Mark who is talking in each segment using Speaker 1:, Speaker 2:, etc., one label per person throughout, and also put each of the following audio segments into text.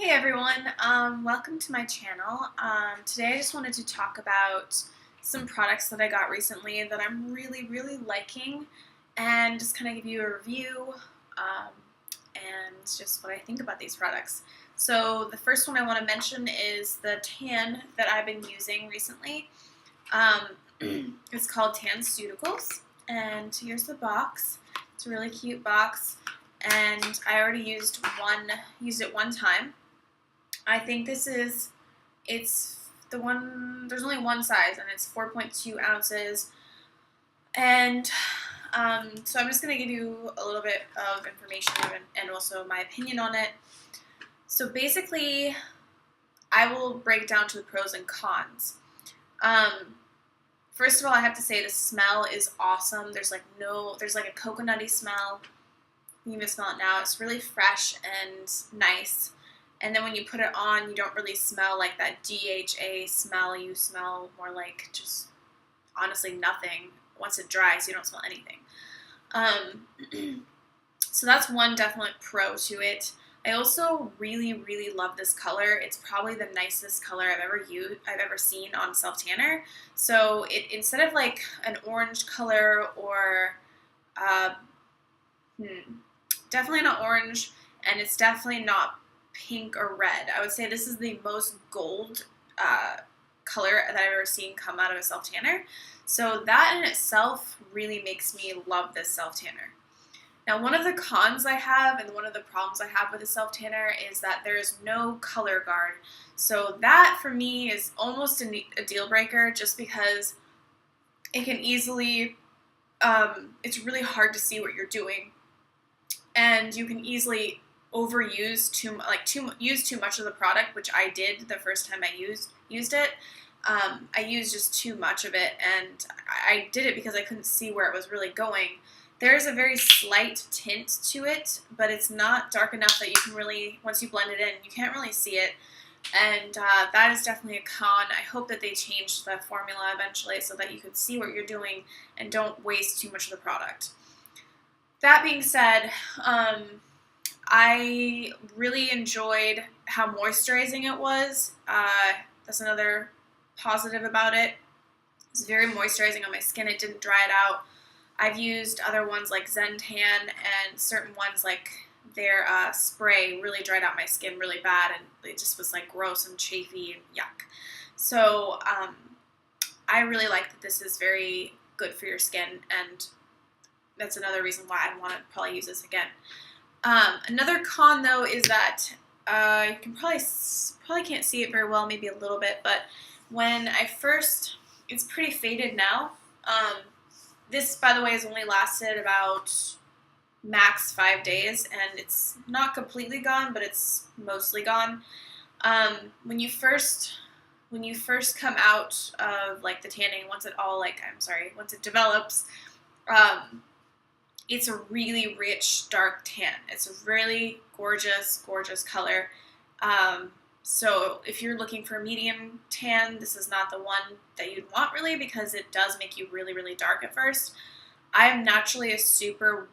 Speaker 1: Hey everyone, welcome to my channel. Today I just wanted to talk about some products that I got recently that I'm really liking and just kind of give you a review and just what I think about these products. So the first one I want to mention is the tan that I've been using recently. It's called Tanceuticals, and here's the box. It's a really cute box, and I already used it one time. I think it's the one, there's only one size, and it's 4.2 ounces. And so I'm just going to give you a little bit of information and also my opinion on it. So basically, I will break down to the pros and cons. First of all, I have to say the smell is awesome. There's like a coconutty smell. You can even smell it now. It's really fresh and nice. And then when you put it on, you don't really smell like that DHA smell. You smell more like just, honestly, nothing. Once it dries, you don't smell anything. So that's one definite pro to it. I also really love this color. It's probably the nicest color I've ever seen on self tanner. So instead of like an orange color or definitely not orange, and it's definitely not pink or red. I would say this is the most gold color that I've ever seen come out of a self tanner. So that in itself really makes me love this self tanner. Now, one of the cons I have and one of the problems I have with the self tanner is that there is no color guard. So that for me is almost a deal breaker, just because it can easily, it's really hard to see what you're doing, and you can easily use too much of the product, which I did the first time I used it. I used just too much of it, and I did it because I couldn't see where it was really going. There's a very slight tint to it, but it's not dark enough that you can really, once you blend it in, you can't really see it. And that is definitely a con. I hope that they change the formula eventually so that you can see what you're doing and don't waste too much of the product. That being said, I really enjoyed how moisturizing it was. That's another positive about it. It's very moisturizing on my skin. It didn't dry it out. I've used other ones like Zen Tan, and certain ones like their spray really dried out my skin really bad, and it just was like gross and chafy and yuck. So I really like that this is very good for your skin, and that's another reason why I want to probably use this again. Another con though is that you can probably can't see it very well, maybe a little bit, but when it's pretty faded now. This, by the way, has only lasted about max 5 days, and it's not completely gone, but it's mostly gone. When you first come out of like the tanning, once it develops, it's a really rich, dark tan. It's a really gorgeous color. So if you're looking for a medium tan, this is not the one that you'd want really, because it does make you really dark at first. I am naturally a super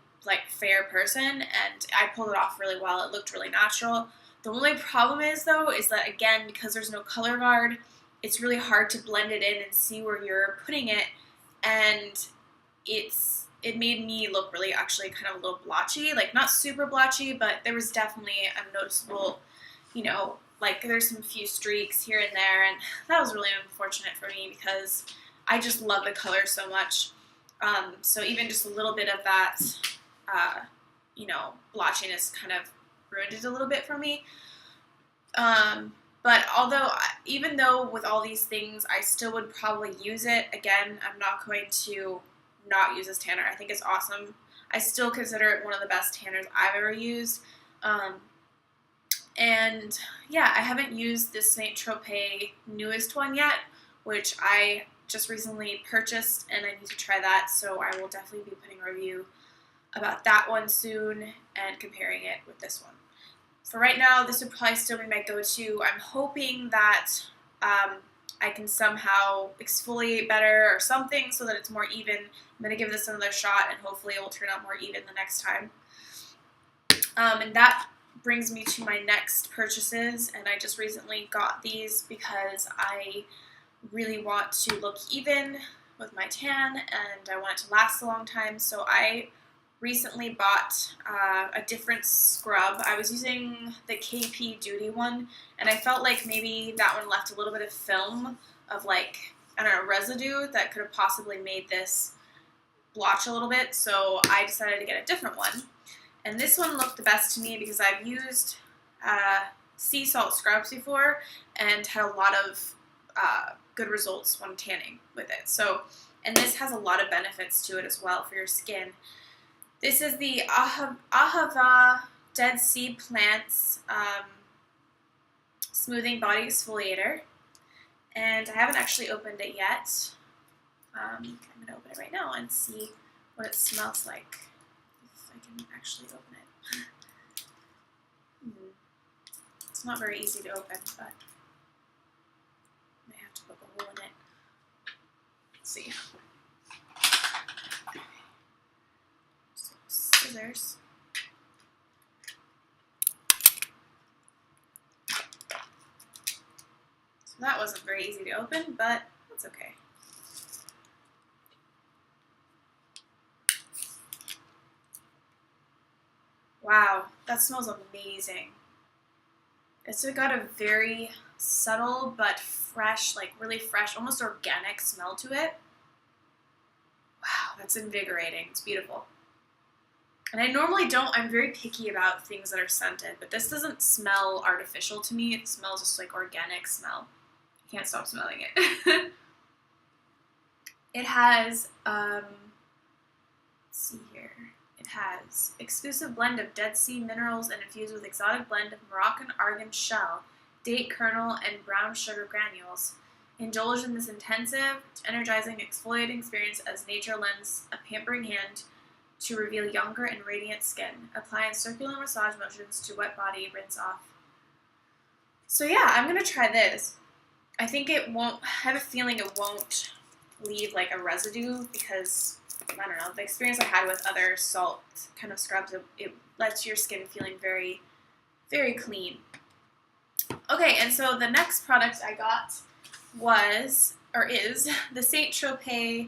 Speaker 1: fair person, and I pulled it off really well. It looked really natural. The only problem is that again, because there's no color guard, it's really hard to blend it in and see where you're putting it, and it made me look really actually kind of a little blotchy, like not super blotchy, but there was definitely a noticeable, there's some few streaks here and there, and that was really unfortunate for me because I just love the color so much. So even just a little bit of that, blotchiness kind of ruined it a little bit for me. But even though with all these things, I still would probably use it. Again, I'm not going to not use this tanner. I think it's awesome. I still consider it one of the best tanners I've ever used. And yeah, I haven't used this St. Tropez newest one yet, which I just recently purchased, and I need to try that, so I will definitely be putting a review about that one soon and comparing it with this one. For right now, this would probably still be my go-to. I'm hoping that I can somehow exfoliate better or something so that it's more even. I'm going to give this another shot, and hopefully it will turn out more even the next time. And that brings me to my next purchases, and I just recently got these because I really want to look even with my tan, and I want it to last a long time. So I recently bought a different scrub. I was using the KP Duty one, and I felt like maybe that one left a little bit of film of like, I don't know, residue that could have possibly made this blotch a little bit, so I decided to get a different one. And this one looked the best to me because I've used sea salt scrubs before and had a lot of good results when tanning with it. So, and this has a lot of benefits to it as well for your skin. This is the AHAVA Dead Sea Plants Smoothing Body Exfoliator. And I haven't actually opened it yet. I'm going to open it right now and see what it smells like. If I can actually open it. It's not very easy to open, but I have to poke a hole in it. Let's see. So, scissors. So that wasn't very easy to open, but that's okay. Wow, that smells amazing. It's got a very subtle but fresh, like really fresh, almost organic smell to it. Wow, that's invigorating. It's beautiful. And I normally don't, I'm very picky about things that are scented, but this doesn't smell artificial to me. It smells just like organic smell. I can't stop smelling it. It has, let's see here. It has exclusive blend of Dead Sea minerals and infused with exotic blend of Moroccan argan shell, date kernel, and brown sugar granules. Indulge in this intensive, energizing, exfoliating experience as nature lends a pampering hand to reveal younger and radiant skin. Apply in circular massage motions to wet body, rinse off. So yeah, I'm going to try this. I think it won't, I have a feeling it won't leave like a residue because, I don't know, the experience I had with other salt kind of scrubs, it lets your skin feeling very, very clean. Okay, and so the next product I got was, or is, the St. Tropez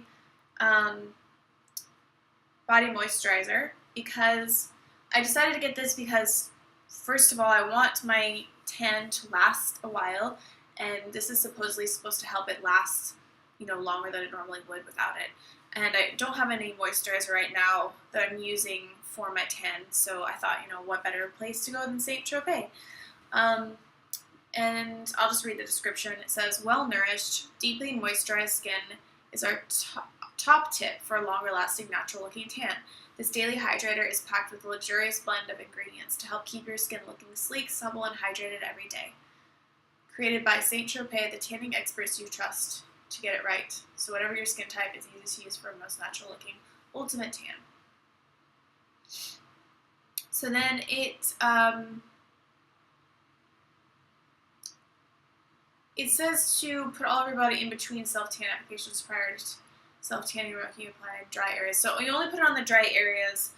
Speaker 1: body moisturizer, because I decided to get this because, first of all, I want my tan to last a while, and this is supposedly supposed to help it last, you know, longer than it normally would without it. And I don't have any moisturizer right now that I'm using for my tan, so I thought, you know, what better place to go than St. Tropez. And I'll just read the description. It says, well-nourished, deeply moisturized skin is our top tip for a longer-lasting, natural-looking tan. This daily hydrator is packed with a luxurious blend of ingredients to help keep your skin looking sleek, supple, and hydrated every day. Created by St. Tropez, the tanning experts you trust to get it right. So whatever your skin type, is easy to use for a most natural-looking, ultimate tan. So then it says to put all of your body in between self-tan applications prior to self-tanning, remoking, applying dry areas. So you only put it on the dry areas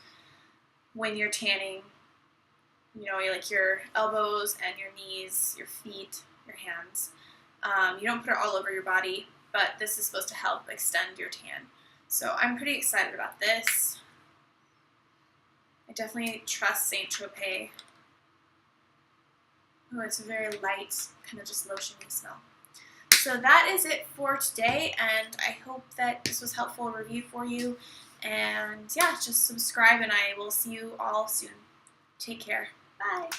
Speaker 1: when you're tanning, you know, like your elbows and your knees, your feet, your hands. You don't put it all over your body, but this is supposed to help extend your tan. So I'm pretty excited about this. I definitely trust St. Tropez. Oh, it's a very light, kind of just lotiony smell. So that is it for today, and I hope that this was helpful review for you. And yeah, just subscribe, and I will see you all soon. Take care. Bye.